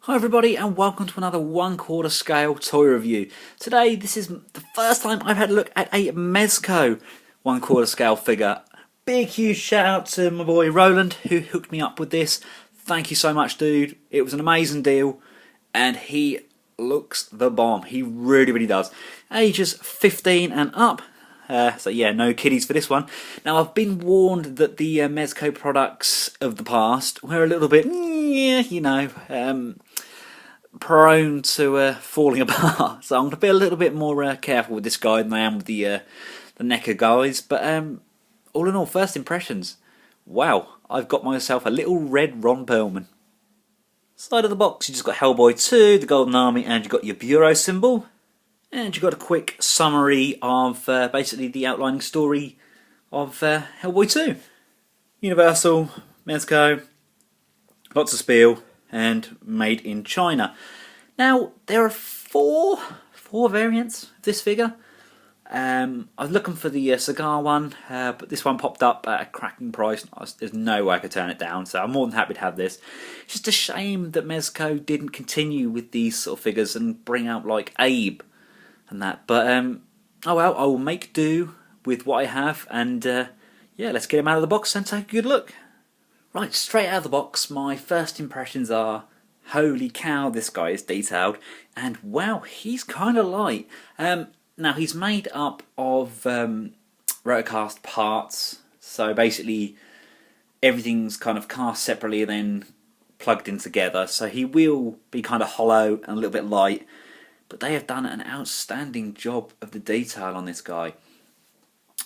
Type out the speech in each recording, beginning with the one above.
Hi everybody and welcome to another 1/4 scale toy review. Today this is the first time I've had a look at a Mezco 1/4 scale figure. Big huge shout out to my boy Roland who hooked me up with this. Thank you so much, dude. It was an amazing deal and he looks the bomb. He really does. Ages 15 and up. So yeah, no kiddies for this one. Now I've been warned that the Mezco products of the past were a little bit, prone to falling apart. So I'm going to be a little bit more careful with this guy than I am with the NECA guys. But all in all, first impressions. Wow, I've got myself a little red Ron Perlman. Side of the box, you just got Hellboy 2, the Golden Army, and you got your Bureau symbol. And you got a quick summary of basically the outlining story of Hellboy 2. Universal, Mezco, lots of spiel, and made in China. Now, there are four variants of this figure. I was looking for the cigar one, but this one popped up at a cracking price. There's no way I could turn it down, so I'm more than happy to have this. It's just a shame that Mezco didn't continue with these sort of figures and bring out like Abe and that. But oh well, I will make do with what I have, and yeah, let's get him out of the box and take a good look. Right, straight out of the box, my first impressions are, holy cow, this guy is detailed, and wow, he's kind of light. Now, he's made up of rotocast parts, so basically everything's kind of cast separately and then plugged in together, so he will be kind of hollow and a little bit light, but they have done an outstanding job of the detail on this guy.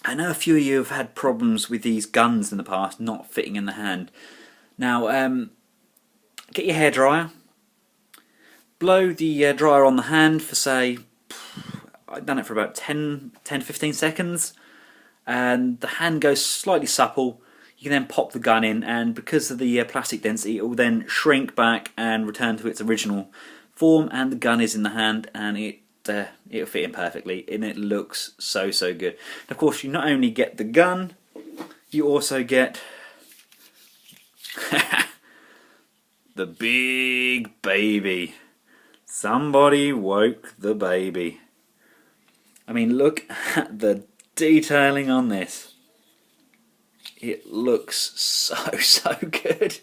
I know a few of you have had problems with these guns in the past not fitting in the hand. Now, get your hairdryer, blow the dryer on the hand for, say, I've done it for about 10 to 15 seconds, and the hand goes slightly supple. You can then pop the gun in, and because of the plastic density, it will then shrink back and return to its original form, and the gun is in the hand, and it'll fit in perfectly, and it looks so good. And of course, you not only get the gun, you also get the big baby. Somebody woke the baby. I mean, look at the detailing on this. It looks so good.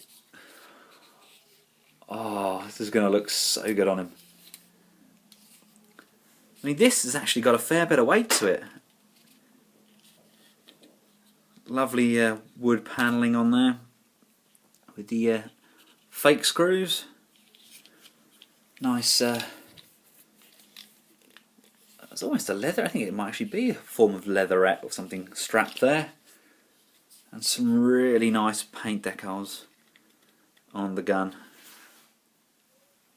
Oh, this is going to look so good on him. I mean, this has actually got a fair bit of weight to it. Lovely wood panelling on there with the fake screws. Nice. It's almost a leather. I think it might actually be a form of leatherette or something strapped there. And some really nice paint decals on the gun.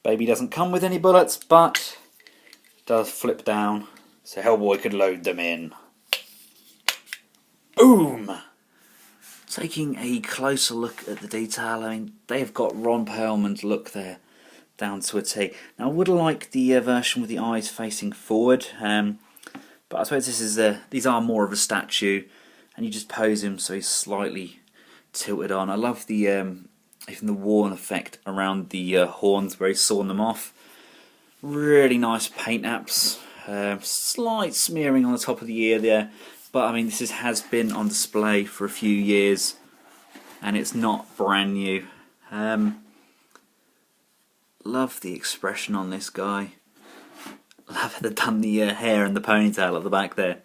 Baby doesn't come with any bullets, but does flip down so Hellboy could load them in. Boom! Taking a closer look at the detail, I mean, they've got Ron Perlman's look there, down to a T. Now, I would like the version with the eyes facing forward, but I suppose these are more of a statue, and you just pose him so he's slightly tilted on. I love the even the worn effect around the horns where he's sawn them off. Really nice paint apps. Slight smearing on the top of the ear there, but I mean, this has been on display for a few years, and it's not brand new. Love the expression on this guy. Love how they've done the hair and the ponytail at the back there.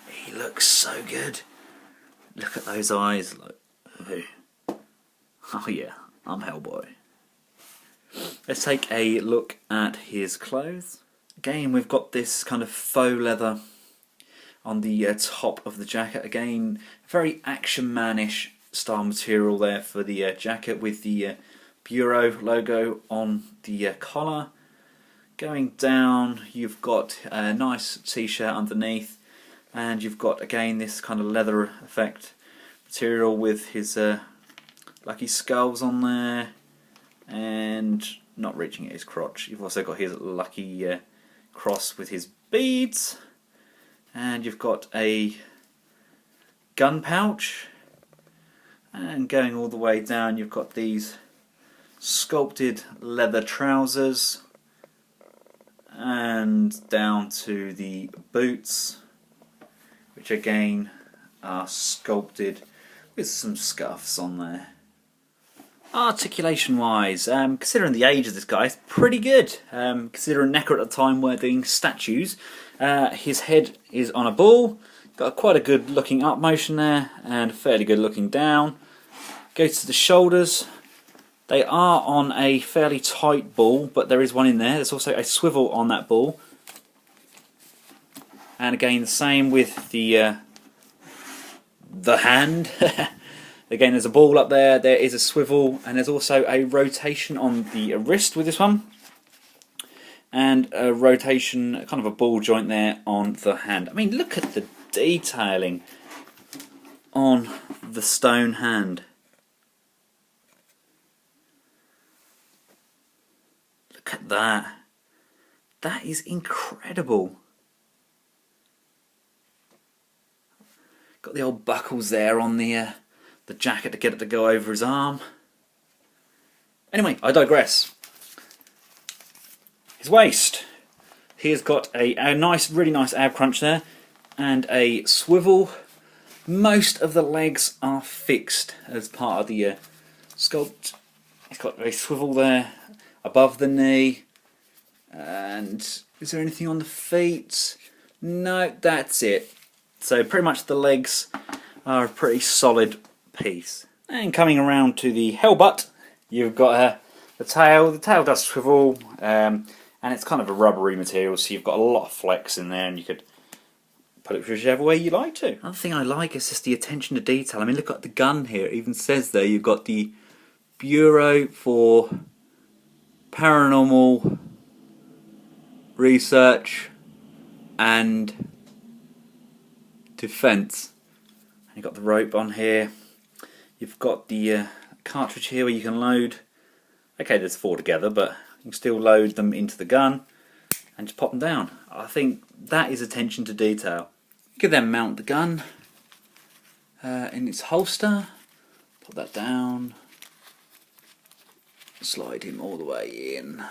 He looks so good. Look at those eyes. Oh yeah, I'm Hellboy. Let's take a look at his clothes. Again, we've got this kind of faux leather on the top of the jacket. Again, very Action Man-ish style material there for the jacket, with the Bureau logo on the collar. Going down, you've got a nice t-shirt underneath, and you've got again this kind of leather effect material with his lucky skulls on there, and not reaching at his crotch. You've also got his lucky cross with his beads, and you've got a gun pouch, and going all the way down you've got these sculpted leather trousers, and down to the boots, which again are sculpted with some scuffs on there. Articulation wise, considering the age of this guy, it's pretty good. Considering Necker at the time were doing statues, his head is on a ball, got quite a good looking up motion there and fairly good looking down. Go to the shoulders. They are on a fairly tight ball, but there is one in there. There's also a swivel on that ball. And again, the same with the hand. Again, there's a ball up there, there is a swivel, and there's also a rotation on the wrist with this one. And a rotation, kind of a ball joint there on the hand. I mean, look at the detailing on the stone hand. Look at that. That is incredible. Got the old buckles there on the jacket to get it to go over his arm. Anyway, I digress. His waist. He has got a nice, really nice ab crunch there, and a swivel. Most of the legs are fixed as part of the sculpt. He's got a swivel there above the knee. And is there anything on the feet? No, that's it. So pretty much the legs are a pretty solid piece. And coming around to the hell butt, you've got the tail. The tail does swivel, and it's kind of a rubbery material, so you've got a lot of flex in there, and you could put it whichever way you like to. Another thing I like is just the attention to detail. I mean, look at the gun here. It even says there you've got the Bureau for Paranormal Research and Defence. And you've got the rope on here. You've got the cartridge here where you can load. Okay, there's 4 together, but you can still load them into the gun and just pop them down. I think that is attention to detail. You can then mount the gun in its holster. Put that down. Slide him all the way in,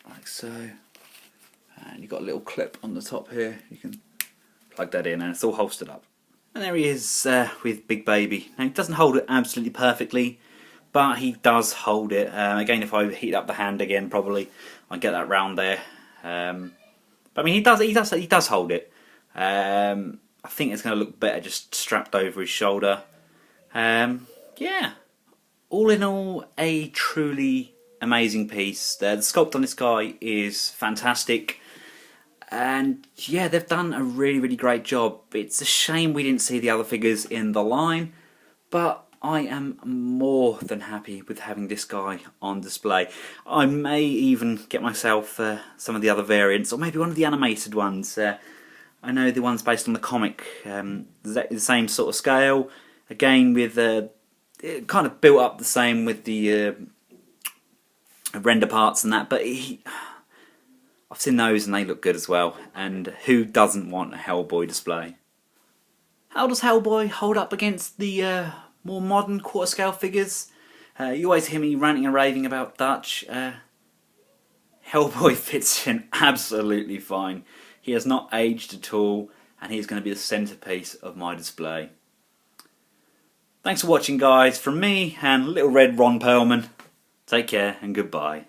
like so. And you've got a little clip on the top here. You can plug that in, and it's all holstered up. And there he is with Big Baby. Now, he doesn't hold it absolutely perfectly, but he does hold it. Again, if I heat up the hand again, probably I'll get that round there. But I mean, he does hold it. I think it's going to look better just strapped over his shoulder. Yeah, all in all, a truly amazing piece. The sculpt on this guy is fantastic. And yeah, they've done a really, really great job. It's a shame we didn't see the other figures in the line, but I am more than happy with having this guy on display. I may even get myself some of the other variants, or maybe one of the animated ones. I know the ones based on the comic, the same sort of scale, again with it kind of built up the same with the render parts and that, but I've seen those and they look good as well, and who doesn't want a Hellboy display? How does Hellboy hold up against the more modern quarter scale figures? You always hear me ranting and raving about Dutch. Hellboy fits in absolutely fine. He has not aged at all, and he's going to be the centrepiece of my display. Thanks for watching, guys. From me and Little Red Ron Perlman, take care and goodbye.